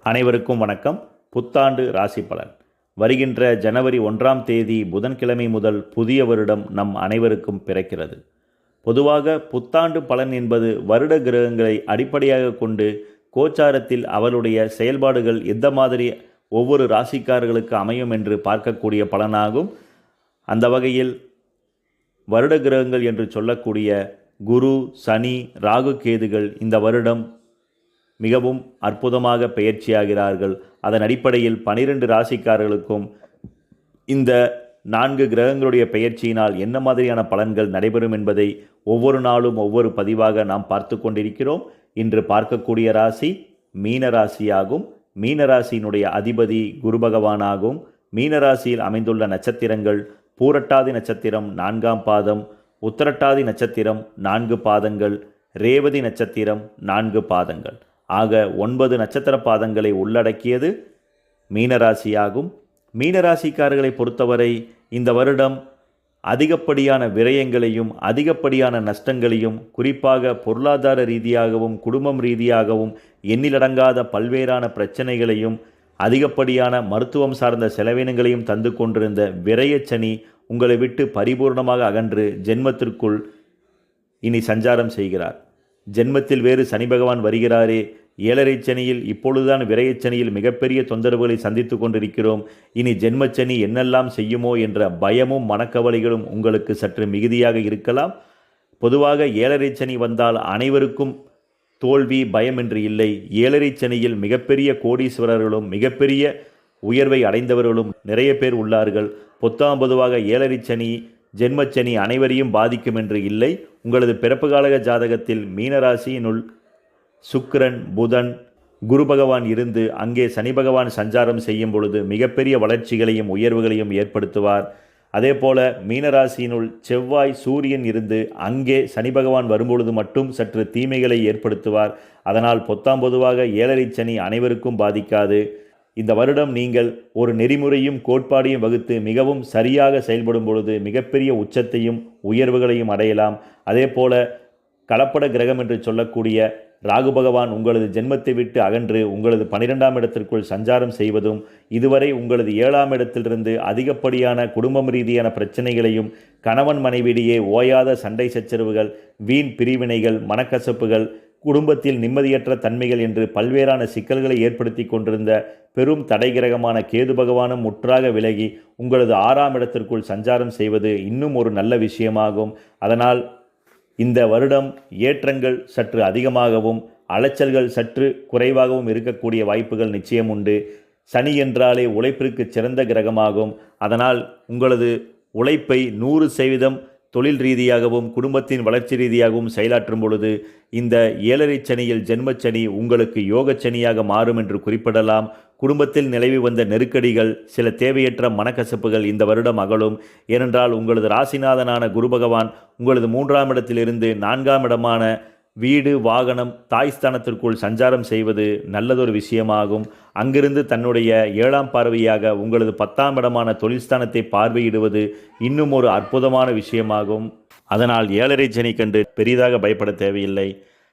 அனைவருக்கும் வணக்கம். புத்தாண்டு ராசி பலன். வருகின்ற ஜனவரி 1ஆம் தேதி புதன்கிழமை முதல் புதிய வருடம் நம் அனைவருக்கும் பிறக்கிறது. பொதுவாக புத்தாண்டு பலன் என்பது வருட கிரகங்களை அடிப்படையாக கொண்டு கோச்சாரத்தில் அவருடைய செயல்பாடுகள் எந்த மாதிரி ஒவ்வொரு ராசிக்காரர்களுக்கு அமையும் என்று பார்க்கக்கூடிய பலனாகும். அந்த வகையில் வருட கிரகங்கள் என்று சொல்லக்கூடிய குரு, சனி, ராகு, கேதுகள் இந்த வருடம் மிகவும் அற்புதமாக பெயர்ச்சியாகிறார்கள். அதன் அடிப்படையில் 12 ராசிக்காரர்களுக்கும் இந்த 4 கிரகங்களுடைய பெயர்ச்சியினால் என்ன மாதிரியான பலன்கள் நடைபெறும் என்பதை ஒவ்வொரு நாளும் ஒவ்வொரு பதிவாக நாம் பார்த்து கொண்டிருக்கிறோம். இன்று பார்க்கக்கூடிய ராசி மீனராசியாகும். மீனராசியினுடைய அதிபதி குரு பகவானாகும். மீனராசியில் அமைந்துள்ள நட்சத்திரங்கள் பூரட்டாதி நட்சத்திரம் 4ஆம் பாதம், உத்திரட்டாதி நட்சத்திரம் 4 பாதங்கள், ரேவதி நட்சத்திரம் 4 பாதங்கள். ஆக 9 நட்சத்திர பாதங்களை உள்ளடக்கியது மீனராசியாகும். மீனராசிக்காரர்களை பொறுத்தவரை இந்த வருடம் அதிகப்படியான விரயங்களையும் அதிகப்படியான நஷ்டங்களையும், குறிப்பாக பொருளாதார ரீதியாகவும் குடும்பம் ரீதியாகவும் எண்ணிலடங்காத பல்வேறான பிரச்சனைகளையும் அதிகப்படியான மருத்துவம் சார்ந்த செலவினங்களையும் தந்து கொண்டிருந்த விரயச்சனி உங்களை விட்டு பரிபூர்ணமாக அகன்று ஜென்மத்திற்குள் இனி சஞ்சாரம் செய்கிறார். ஜென்மத்தில் வேறு சனி பகவான் வருகிறாரே, 7.5 சனியில் இப்பொழுதுதான் விரயச்சனியில் மிகப்பெரிய தொந்தரவுகளை சந்தித்து கொண்டிருக்கிறோம். இனி ஜென்மச்சனி என்னெல்லாம் செய்யுமோ என்ற பயமும் மனக்கவலைகளும் உங்களுக்கு சற்று மிகுதியாக இருக்கலாம். பொதுவாக 7.5 சனி வந்தால் அனைவருக்கும் தோல்வி, பயம் என்று இல்லை. 7.5 சனியில் மிகப்பெரிய கோடீஸ்வரர்களும் மிகப்பெரிய உயர்வை அடைந்தவர்களும் நிறைய பேர் உள்ளார்கள். பொதுவாக 7.5 சனி ஜென்மச்சனி அனைவரையும் பாதிக்கும் என்று இல்லை. உங்களது பிறப்பு காலக ஜாதகத்தில் மீனராசியினுள் சுக்கிரன், புதன், குரு பகவான் இருந்து அங்கே சனி பகவான் சஞ்சாரம் செய்யும் பொழுது மிகப்பெரிய வளர்ச்சிகளையும் உயர்வுகளையும் ஏற்படுத்துவார். அதே போல மீனராசியினுள் செவ்வாய், சூரியன் இருந்து அங்கே சனி பகவான் வரும்பொழுது மட்டும் சற்று தீமைகளை ஏற்படுத்துவார். அதனால் பொதுவாக 7.5 சனி அனைவருக்கும் பாதிக்காது. இந்த வருடம் நீங்கள் ஒரு நெறிமுறையும் கோட்பாடையும் வகுத்து மிகவும் சரியாக செயல்படும் பொழுது மிகப்பெரிய உச்சத்தையும் உயர்வுகளையும் அடையலாம். அதே போல கலப்பட கிரகம் என்று சொல்லக்கூடிய ராகு பகவான் உங்களது ஜென்மத்தை விட்டு அகன்று உங்களது 12ஆம் இடத்திற்குள் சஞ்சாரம் செய்வதும், இதுவரை உங்களது 7ஆம் இடத்திலிருந்து அதிகப்படியான குடும்பம் ரீதியான பிரச்சனைகளையும், கணவன் மனைவியிடையே ஓயாத சண்டை சச்சரவுகள், வீண் பிரிவினைகள், மனக்கசப்புகள், குடும்பத்தில் நிம்மதியற்ற தன்மைகள் என்று பல்வேறான சிக்கல்களை ஏற்படுத்தி கொண்டிருந்த பெரும் தடைகிரகமான கேது பகவானும் முற்றாக விலகி உங்களது 6ஆம் இடத்திற்குள் சஞ்சாரம் செய்வது இன்னும் ஒரு நல்ல விஷயமாகும். அதனால் இந்த வருடம் ஏற்றங்கள் சற்று அதிகமாகவும் அலைச்சல்கள் சற்று குறைவாகவும் இருக்கக்கூடிய வாய்ப்புகள் நிச்சயம் உண்டு. சனி என்றாலே உழைப்பிற்கு சிறந்த கிரகமாகும். அதனால் உங்களது உழைப்பை 100% தொழில் ரீதியாகவும் குடும்பத்தின் வளர்ச்சி ரீதியாகவும் செயலாற்றும் பொழுது இந்த 7.5 சனியில் ஜென்மச்சனி உங்களுக்கு யோகச்சனியாக மாறும் என்று குறிப்பிடலாம். குடும்பத்தில் நிலவி வந்த நெருக்கடிகள், சில தேவையற்ற மனக்கசப்புகள் இந்த வருடம் அகலும். ஏனென்றால் உங்களது ராசிநாதனான குரு பகவான் உங்களது 3ஆம் இடத்திலிருந்து 4ஆம் இடமான வீடு, வாகனம், தாய்ஸ்தானத்திற்குள் சஞ்சாரம் செய்வது நல்லதொரு விஷயமாகும். அங்கிருந்து தன்னுடைய 7ஆம் பார்வையாக உங்களது 10ஆம் இடமான தொழில்ஸ்தானத்தை பார்வையிடுவது இன்னும் ஒரு அற்புதமான விஷயமாகும். அதனால் 7.5 சனி கண்டு பெரிதாக பயப்பட தேவையில்லை.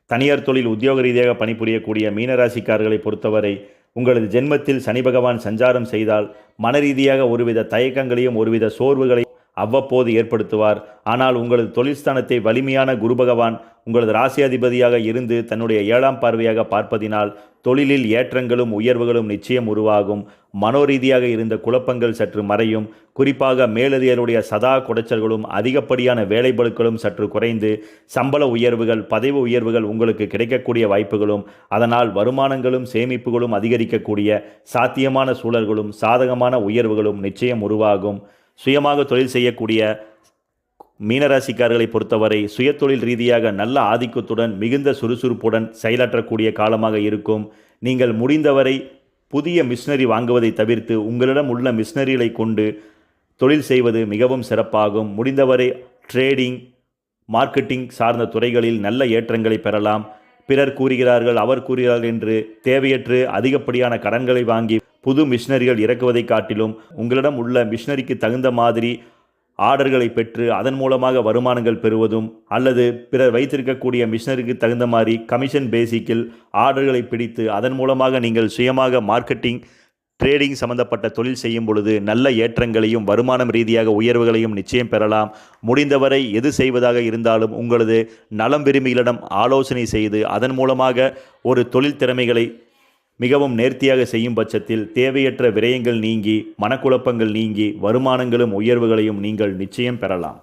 தனியார் தொழில் உத்தியோக ரீதியாக பணிபுரியக்கூடிய மீனராசிக்காரர்களை பொறுத்தவரை உங்களது ஜென்மத்தில் சனி பகவான் சஞ்சாரம் செய்தால் மன ரீதியாக ஒருவித தயக்கங்களையும் ஒருவித சோர்வுகளையும் அவ்வப்போது ஏற்படுத்துவார். ஆனால் உங்களது தொழில்ஸ்தானத்தை வலிமையான குரு பகவான் உங்களது ராசியாதிபதியாக இருந்து தன்னுடைய 7ஆம் பார்வையாக பார்ப்பதினால் தொழிலில் ஏற்றங்களும் உயர்வுகளும் நிச்சயம் உருவாகும். மனோரீதியாக இருந்த குழப்பங்கள் சற்று மறையும். குறிப்பாக மேலதிகாரிகளுடைய சதா குடைச்சல்களும் அதிகப்படியான வேலைபளுக்களும் சற்று குறைந்து சம்பள உயர்வுகள், பதவி உயர்வுகள் உங்களுக்கு கிடைக்கக்கூடிய வாய்ப்புகளும், அதனால் வருமானங்களும் சேமிப்புகளும் அதிகரிக்கக்கூடிய சாத்தியமான சூழல்களும் சாதகமான உயர்வுகளும் நிச்சயம் உருவாகும். சுயமாக தொழில் செய்யக்கூடிய மீனராசிக்காரர்களை பொறுத்தவரை சுயதொழில் ரீதியாக நல்ல ஆதிக்கத்துடன் மிகுந்த சுறுசுறுப்புடன் செயலாற்றக்கூடிய காலமாக இருக்கும். நீங்கள் முடிந்தவரை புதிய மிஷினரி வாங்குவதை தவிர்த்து உங்களிடம் உள்ள மிஷினரிகளை கொண்டு தொழில் செய்வது மிகவும் சிறப்பாகும். முடிந்தவரை ட்ரேடிங், மார்க்கெட்டிங் சார்ந்த துறைகளில் நல்ல ஏற்றங்களை பெறலாம். பிறர் கூறுகிறார்கள், அவர் கூறுகிறார்கள் என்று தேவையற்று அதிகப்படியான கடன்களை வாங்கி புது மிஷினரிகள் இறக்குவதை காட்டிலும் உங்களிடம் உள்ள மிஷினரிக்கு தகுந்த மாதிரி ஆர்டர்களை பெற்று அதன் மூலமாக வருமானங்கள் பெறுவதும் அல்லது பிறர் வைத்திருக்கக்கூடிய மிஷினருக்கு தகுந்த மாதிரி கமிஷன் பேசிக்கில் ஆர்டர்களை பிடித்து அதன் மூலமாக நீங்கள் சுயமாக மார்க்கெட்டிங் ட்ரேடிங் சம்பந்தப்பட்ட தொழில் செய்யும் பொழுது நல்ல ஏற்றங்களையும் வருமானம் ரீதியாக உயர்வுகளையும் நிச்சயம் பெறலாம். முடிந்தவரை எது செய்வதாக இருந்தாலும் உங்களது நலம் விரும்பிகளிடம் ஆலோசனை செய்து அதன் மூலமாக ஒரு தொழில் திறமைகளை மிகவும் நேர்த்தியாக செய்யும் பட்சத்தில் தேவையற்ற விரயங்கள் நீங்கி மனக்குழப்பங்கள் நீங்கி வருமானங்களும் உயர்வுகளையும் நீங்கள் நிச்சயம் பெறலாம்.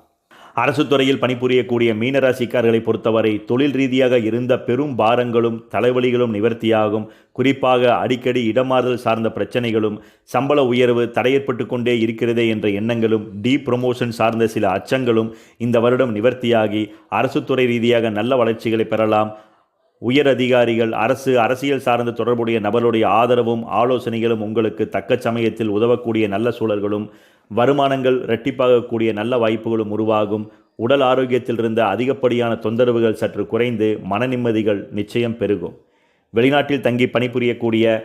அரசு துறையில் பணிபுரியக்கூடிய மீனராசிக்காரர்களை பொறுத்தவரை தொழில் ரீதியாக இருந்த பெரும் பாரங்களும் தலைவலிகளும் நிவர்த்தியாகும். குறிப்பாக அடிக்கடி இடமாறுதல் சார்ந்த பிரச்சனைகளும் சம்பள உயர்வு தடையேற்பட்டு கொண்டே இருக்கிறதே என்ற எண்ணங்களும் ப்ரமோஷன் சார்ந்த சில அச்சங்களும் இந்த வருடம் நிவர்த்தியாகி அரசு துறை ரீதியாக நல்ல வளர்ச்சிகளை பெறலாம். உயர் அதிகாரிகள் அரசியல் சார்ந்த தொடர்புடைய நபருடைய ஆதரவும் ஆலோசனைகளும் உங்களுக்கு தக்க சமயத்தில் உதவக்கூடிய நல்ல சூழல்களும் வருமானங்கள் இரட்டிப்பாகக்கூடிய நல்ல வாய்ப்புகளும் உருவாகும். உடல் ஆரோக்கியத்தில் இருந்த அதிகப்படியான தொந்தரவுகள் சற்று குறைந்து மன நிம்மதிகள் நிச்சயம் பெருகும். வெளிநாட்டில் தங்கி பணிபுரியக்கூடிய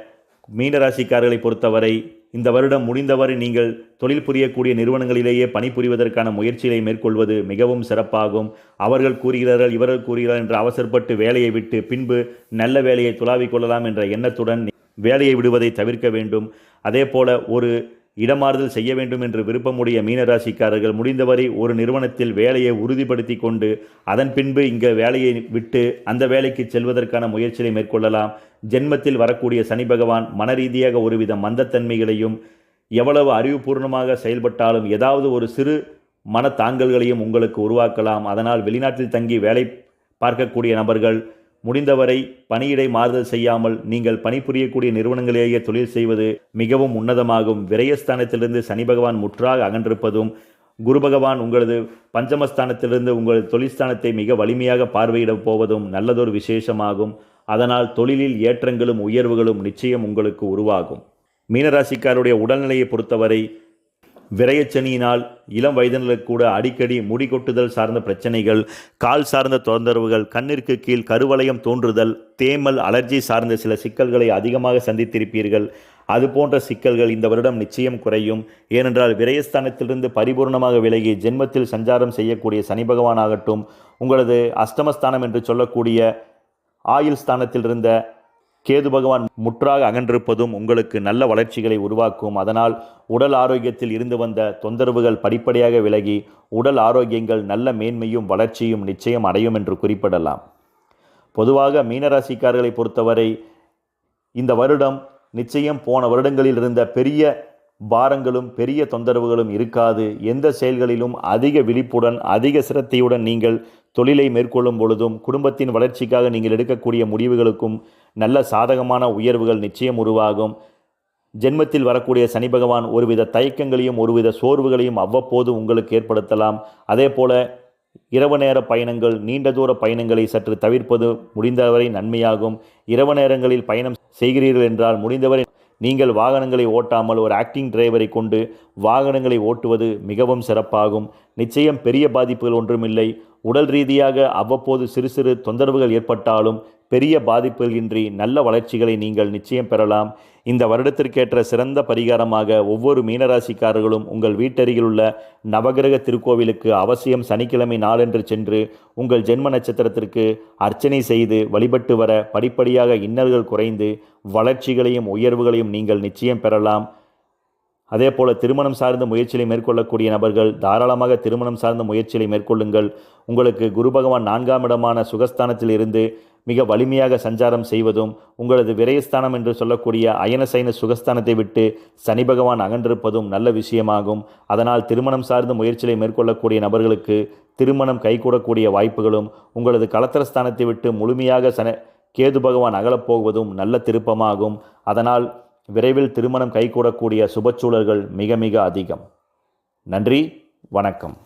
மீனராசிக்காரர்களை பொறுத்தவரை இந்த வருடம் முடிந்தவரை நீங்கள் தொழில் புரியக்கூடிய நிறுவனங்களிலேயே பணிபுரிவதற்கான முயற்சிகளை மேற்கொள்வது மிகவும் சிறப்பாகும். அவர்கள் கூறுகிறார்கள் இவர்கள் கூறுகிறார்கள் என்று அவசரப்பட்டு வேலையை விட்டு பின்பு நல்ல வேலையை துளாவிக் கொள்ளலாம் என்ற எண்ணத்துடன் வேலையை விடுவதை தவிர்க்க வேண்டும். அதே போல ஒரு இடமாறுதல் செய்ய வேண்டும் என்று விருப்பமுடைய மீனராசிக்காரர்கள் முடிந்தவரை ஒரு நிறுவனத்தில் வேலையை உறுதிப்படுத்தி கொண்டு அதன் பின்பு இங்கே வேலையை விட்டு அந்த வேலைக்கு செல்வதற்கான முயற்சியை மேற்கொள்ளலாம். ஜென்மத்தில் வரக்கூடிய சனி பகவான் மனரீதியாக ஒருவித மந்தத்தன்மைகளையும் எவ்வளவு அறிவுபூர்ணமாக செயல்பட்டாலும் ஏதாவது ஒரு சிறு மனத்தாங்கல்களையும் உங்களுக்கு உருவாக்கலாம். அதனால் வெளிநாட்டில் தங்கி வேலை பார்க்கக்கூடிய நபர்கள் முடிந்தவரை பணியிடை மாறுதல் செய்யாமல் நீங்கள் பணிபுரியக்கூடிய நிறுவனங்களிலேயே தொழில் செய்வது மிகவும் உன்னதமாகும். விரயஸ்தானத்திலிருந்து சனி பகவான் முற்றாக அகன்றிருப்பதும் குரு பகவான் உங்களது பஞ்சமஸ்தானத்திலிருந்து உங்களது தொழில்ஸ்தானத்தை மிக வலிமையாக பார்வையிடப் போவதும் நல்லதொரு விசேஷமாகும். அதனால் தொழிலில் ஏற்றங்களும் உயர்வுகளும் நிச்சயம் உங்களுக்கு உருவாகும். மீனராசிக்காருடைய உடல்நிலையை பொறுத்தவரை விரயச்சனியினால் இளம் வயதினருக்கு கூட அடிக்கடி முடி கொட்டுதல் சார்ந்த பிரச்சனைகள், கால் சார்ந்த தொந்தரவுகள், கண்ணிற்கு கீழ் கருவளையம் தோன்றுதல், தேமல், அலர்ஜி சார்ந்த சில சிக்கல்களை அதிகமாக சந்தித்திருப்பீர்கள். அது போன்ற சிக்கல்கள் இந்த வருடம் நிச்சயம் குறையும். ஏனென்றால் விரயஸ்தானத்திலிருந்து பரிபூர்ணமாக விலகி ஜென்மத்தில் சஞ்சாரம் செய்யக்கூடிய சனி பகவான் ஆகட்டும், உங்களது அஷ்டமஸ்தானம் என்று சொல்லக்கூடிய ஆயுள் ஸ்தானத்தில் இருந்த கேது பகவான் முற்றாக அகன்றிருப்பதும் உங்களுக்கு நல்ல வளர்ச்சிகளை உருவாக்கும். அதனால் உடல் ஆரோக்கியத்தில் இருந்து வந்த தொந்தரவுகள் படிப்படியாக விலகி உடல் ஆரோக்கியங்கள் நல்ல மேன்மையும் வளர்ச்சியும் நிச்சயம் அடையும் என்று குறிப்பிடலாம். பொதுவாக மீனராசிக்காரர்களை பொறுத்தவரை இந்த வருடம் நிச்சயம் போன வருடங்களில் இருந்த பெரிய பாரங்களும் பெரிய தொந்தரவுகளும் இருக்காது. எந்த செயல்களிலும் அதிக விழிப்புடன் அதிக சிரத்தையுடன் நீங்கள் தொழிலை மேற்கொள்ளும் பொழுதும் குடும்பத்தின் வளர்ச்சிக்காக நீங்கள் எடுக்கக்கூடிய முடிவுகளுக்கும் நல்ல சாதகமான உயர்வுகள் நிச்சயம் உருவாகும். ஜென்மத்தில் வரக்கூடிய சனி பகவான் ஒருவித தயக்கங்களையும் ஒருவித சோர்வுகளையும் அவ்வப்போது உங்களுக்கு ஏற்படுத்தலாம். அதே போல இரவு நேர பயணங்கள், நீண்ட தூர பயணங்களை சற்று தவிர்ப்பது முடிந்தவரை நன்மையாகும். இரவு நேரங்களில் பயணம் செய்கிறீர்கள் என்றால் முடிந்தவரை நீங்கள் வாகனங்களை ஓட்டாமல் ஒரு ஆக்டிங் டிரைவரை கொண்டு வாகனங்களை ஓட்டுவது மிகவும் சிறப்பாகும். நிச்சயம் பெரிய பாதிப்புகள் ஒன்றுமில்லை. உடல் ரீதியாக அவ்வப்போது சிறு சிறு தொந்தரவுகள் ஏற்பட்டாலும் பெரிய பாதிப்புகள் இன்றி நல்ல வளர்ச்சிகளை நீங்கள் நிச்சயம் பெறலாம். இந்த வருடத்திற்கேற்ற சிறந்த பரிகாரமாக ஒவ்வொரு மீனராசிக்காரர்களும் உங்கள் வீட்டருகில் உள்ள நவகிரக திருக்கோவிலுக்கு அவசியம் சனிக்கிழமை நாளென்று சென்று உங்கள் ஜென்ம நட்சத்திரத்திற்கு அர்ச்சனை செய்து வழிபட்டு வர படிப்படியாக இன்னல்கள் குறைந்து வளர்ச்சிகளையும் உயர்வுகளையும் நீங்கள் நிச்சயம் பெறலாம். அதே போல திருமணம் சார்ந்த முயற்சிகளை மேற்கொள்ளக்கூடிய நபர்கள் தாராளமாக திருமணம் சார்ந்த முயற்சிகளை மேற்கொள்ளுங்கள். உங்களுக்கு குரு பகவான் 4ஆம் இடமான சுகஸ்தானத்தில் இருந்து மிக வலிமையாக சஞ்சாரம் செய்வதும் உங்களது விரயஸ்தானம் என்று சொல்லக்கூடிய அயனசைன சுகஸ்தானத்தை விட்டு சனி பகவான் அகன்றிருப்பதும் நல்ல விஷயமாகும். அதனால் திருமணம் சார்ந்த முயற்சிகளை மேற்கொள்ளக்கூடிய நபர்களுக்கு திருமணம் கைகூடக்கூடிய வாய்ப்புகளும் உங்களது கலத்திரஸ்தானத்தை விட்டு முழுமையாக கேது பகவான் அகலப்போவதும் நல்ல திருப்பமாகும். அதனால் விரைவில் திருமணம் கைகூடக்கூடிய சுபச்சூழல்கள் மிக மிக அதிகம். நன்றி, வணக்கம்.